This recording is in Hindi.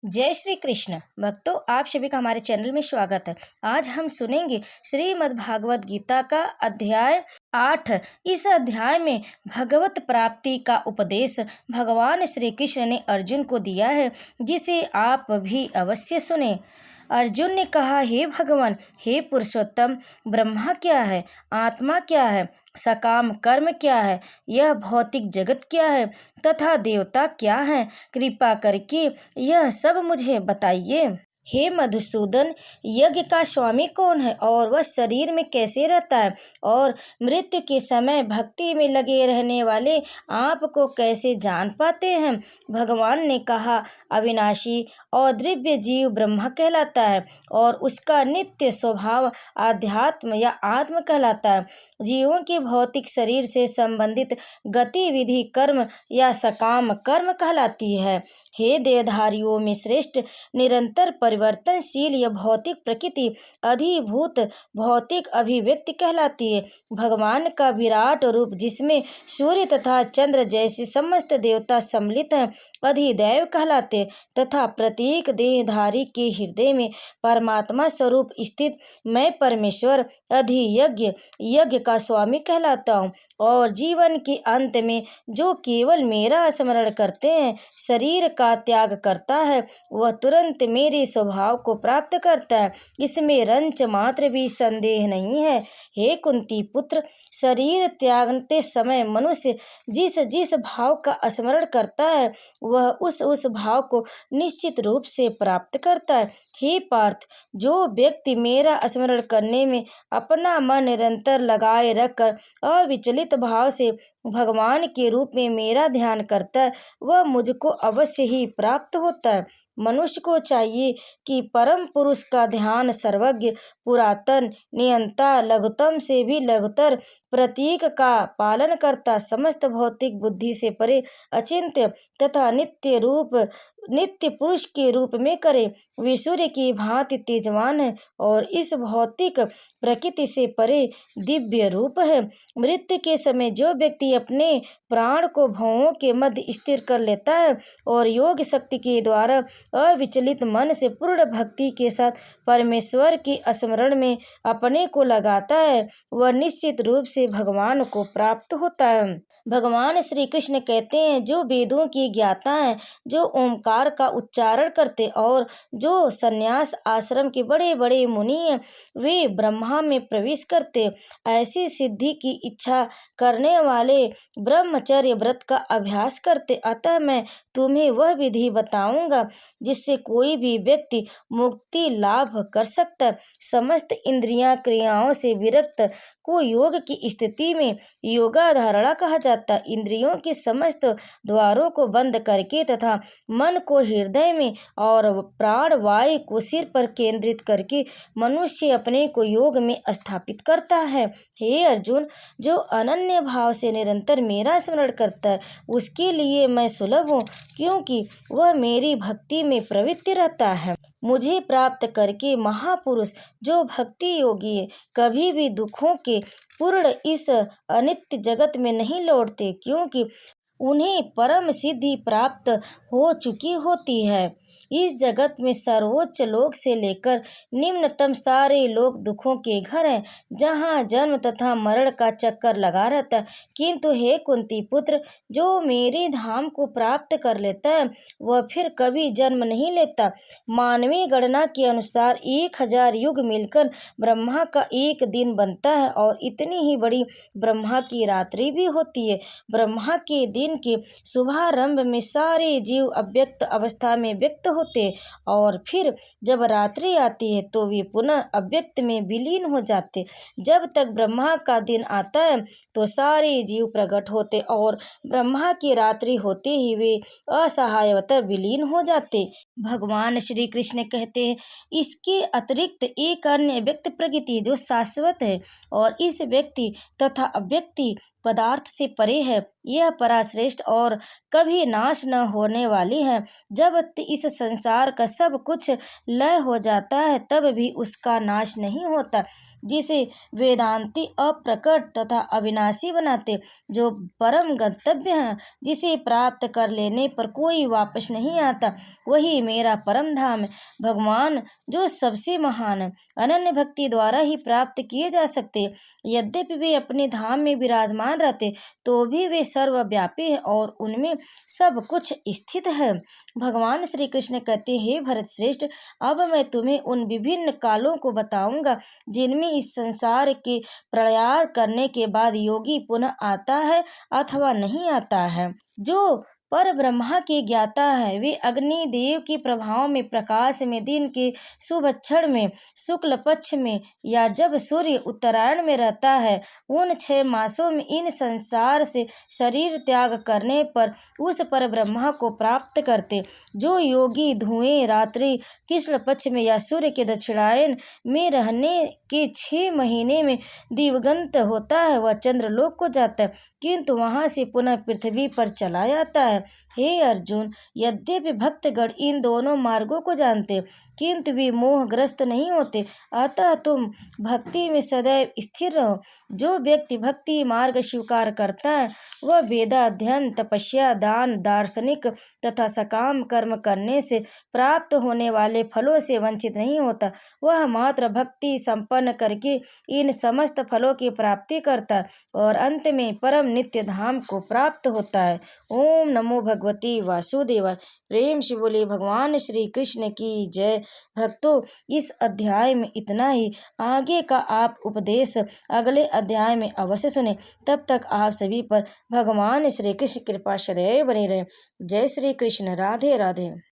जय श्री कृष्ण भक्तों, आप सभी का हमारे चैनल में स्वागत है। आज हम सुनेंगे श्रीमद् भागवत गीता का अध्याय 8। इस अध्याय में भगवत प्राप्ति का उपदेश भगवान श्री कृष्ण ने अर्जुन को दिया है, जिसे आप भी अवश्य सुने। अर्जुन ने कहा, हे भगवान, हे पुरुषोत्तम, ब्रह्मा क्या है, आत्मा क्या है, सकाम कर्म क्या है, यह भौतिक जगत क्या है तथा देवता क्या है, कृपा करके यह सब मुझे बताइए। हे मधुसूदन, यज्ञ का स्वामी कौन है और वह शरीर में कैसे रहता है, और मृत्यु के समय भक्ति में लगे रहने वाले आपको कैसे जान पाते हैं। भगवान ने कहा, अविनाशी और दिव्य जीव ब्रह्मा कहलाता है और उसका नित्य स्वभाव आध्यात्म या आत्म कहलाता है। जीवों के भौतिक शरीर से संबंधित गतिविधि कर्म या सकाम कर्म कहलाती है। हे देहधारियों में श्रेष्ठ, निरंतर परिवर्तनशील यह भौतिक प्रकृति अधिभूत भौतिक अभिव्यक्ति कहलाती है। भगवान का विराट रूप, जिसमें सूर्य तथा चंद्र जैसे समस्त देवता सम्मिलित हैं, अधिदैव कहलाते तथा प्रत्येक देहधारी के हृदय में परमात्मा स्वरूप स्थित मैं परमेश्वर अधियज्ञ यज्ञ का स्वामी कहलाता हूँ। और जीवन के अंत में जो केवल मेरा स्मरण करते हैं, शरीर का त्याग करता है, वह तुरंत मेरे स्वभाव को प्राप्त करता है, इसमें रंच मात्र भी संदेह नहीं है। हे कुंती पुत्र, शरीर त्यागते समय मनुष्य जिस जिस भाव का स्मरण करता है, वह उस भाव को निश्चित रूप से प्राप्त करता है। हे पार्थ, जो व्यक्ति मेरा स्मरण करने में अपना मन निरंतर लगाए रखकर अविचलित भाव से भगवान के रूप में मेरा ध्यान करता है, वह मुझको अवश्य ही प्राप्त होता है। मनुष्य को चाहिए कि परम पुरुष का ध्यान सर्वज्ञ, पुरातन, नियंता, लघुतम से भी लघुतर, प्रतीक का पालन करता, समस्त भौतिक बुद्धि से परे, अचिंत्य तथा नित्य पुरुष के रूप में करे। वे सूर्य की भांति तेजवान है और इस भौतिक प्रकृति से परे दिव्य रूप है। मृत्यु के समय जो व्यक्ति अपने प्राण को भवों के मध्य स्थिर कर लेता है और योग शक्ति के द्वारा अविचलित मन से पूर्ण भक्ति के साथ परमेश्वर के स्मरण में अपने को लगाता है, वह निश्चित रूप से भगवान को प्राप्त होता है। भगवान श्री कृष्ण कहते हैं, जो वेदों की ज्ञाता हैं, जो ओमकार का उच्चारण करते और जो संन्यास आश्रम के बड़े बड़े मुनि हैं, वे ब्रह्मा में प्रवेश करते। ऐसी सिद्धि की इच्छा करने वाले ब्रह्मचर्य व्रत का अभ्यास करते। अतः मैं तुम्हें वह विधि बताऊंगा जिससे कोई भी व्यक्ति मुक्ति लाभ कर सकता है। समस्त इंद्रियां क्रियाओं से विरक्त को योग की स्थिति में योगाधारणा कहा जाता है। इंद्रियों के समस्त द्वारों को बंद करके तथा मन को हृदय में और प्राण वायु को सिर पर केंद्रित करके मनुष्य अपने को योग में स्थापित करता है। हे अर्जुन, जो अनन्य भाव से निरंतर मेरा स्मरण करता है, उसके लिए मैं सुलभ हूँ, क्योंकि वह मेरी भक्ति में प्रवृत्त रहता है। मुझे प्राप्त करके महापुरुष जो भक्ति योगी है, कभी भी दुखों के पूर्ण इस अनित्य जगत में नहीं लौटते, क्योंकि उन्हें परम सिद्धि प्राप्त हो चुकी होती है। इस जगत में सर्वोच्च लोक से लेकर निम्नतम सारे लोग दुखों के घर हैं, जहाँ जन्म तथा मरण का चक्कर लगा रहता है। किंतु हे कुंती पुत्र, जो मेरे धाम को प्राप्त कर लेता है, वह फिर कभी जन्म नहीं लेता। मानवीय गणना के अनुसार 1000 युग मिलकर ब्रह्मा का एक दिन बनता है, और इतनी ही बड़ी ब्रह्मा की रात्रि भी होती है। ब्रह्मा के दिन के शुभारंभ में सारे जीव अव्यक्त अवस्था में व्यक्त होते, और फिर जब रात्रि आती है तो वे पुनः अव्यक्त में विलीन हो जाते। जब तक ब्रह्मा का दिन आता है तो सारे जीव प्रकट होते, और ब्रह्मा की रात्रि होते ही वे असहायवतः विलीन हो जाते। भगवान श्री कृष्ण कहते हैं, इसके अतिरिक्त एक अन्य व्यक्त प्रकृति जो शाश्वत है और इस व्यक्ति तथा अव्यक्ति पदार्थ से परे है, यह पराश्रय श्रेष्ठ और कभी नाश न होने वाली है। जब इस संसार का सब कुछ लय हो जाता है तब भी उसका नाश नहीं होता, जिसे वेदांती अप्रकट तथा अविनाशी बनाते, जो परम गंतव्य है, जिसे प्राप्त कर लेने पर कोई वापस नहीं आता, वही मेरा परम धाम है। भगवान जो सबसे महान है, अनन्य भक्ति द्वारा ही प्राप्त किए जा सकते हैं। यद्यपि वे अपने धाम में विराजमान रहते तो भी वे सर्वव्यापी हैं और उनमें सब कुछ स्थित है। भगवान श्री कृष्ण कहते हैं, हे भरत श्रेष्ठ, अब मैं तुम्हें उन विभिन्न कालों को बताऊंगा जिनमें इस संसार के प्रयाण करने के बाद योगी पुनः आता है अथवा नहीं आता है। जो पर ब्रह्मा के ज्ञाता है, वे अग्नि देव के प्रभाव में प्रकाश में दिन के शुभ क्षण में शुक्ल पक्ष में या जब सूर्य उत्तरायण में रहता है, उन 6 मासों में इन संसार से शरीर त्याग करने पर उस पर ब्रह्मा को प्राप्त करते। जो योगी धुएं रात्रि कृष्ण पक्ष में या सूर्य के दक्षिणायन में रहने के 6 महीने में दिवगंत होता है, वह चंद्रलोक को जाता है, किंतु वहां से पुनः पृथ्वी पर चला जाता है। हे अर्जुन, यद्यपि भक्तगण इन दोनों मार्गों को जानते किंतु वे मोहग्रस्त नहीं होते, अतः तुम भक्ति में सदैव स्थिर रहो। जो व्यक्ति भक्ति मार्ग स्वीकार करता है वह वेदाध्ययन, तपस्या, दान, दार्शनिक तथा सकाम कर्म करने से प्राप्त होने वाले फलों से वंचित नहीं होता। वह मात्र भक्ति संपन्न करके इन समस्त फलों की प्राप्ति करता है और अंत में परम नित्य धाम को प्राप्त होता है। ओम नमो भगवते वासुदेवाय। प्रेम से बोले भगवान श्री कृष्ण की जय। भक्तों, इस अध्याय में इतना ही। आगे का आप उपदेश अगले अध्याय में अवश्य सुने। तब तक आप सभी पर भगवान श्री कृष्ण कृपा सदैव बनी रहे। जय श्री कृष्ण। राधे राधे।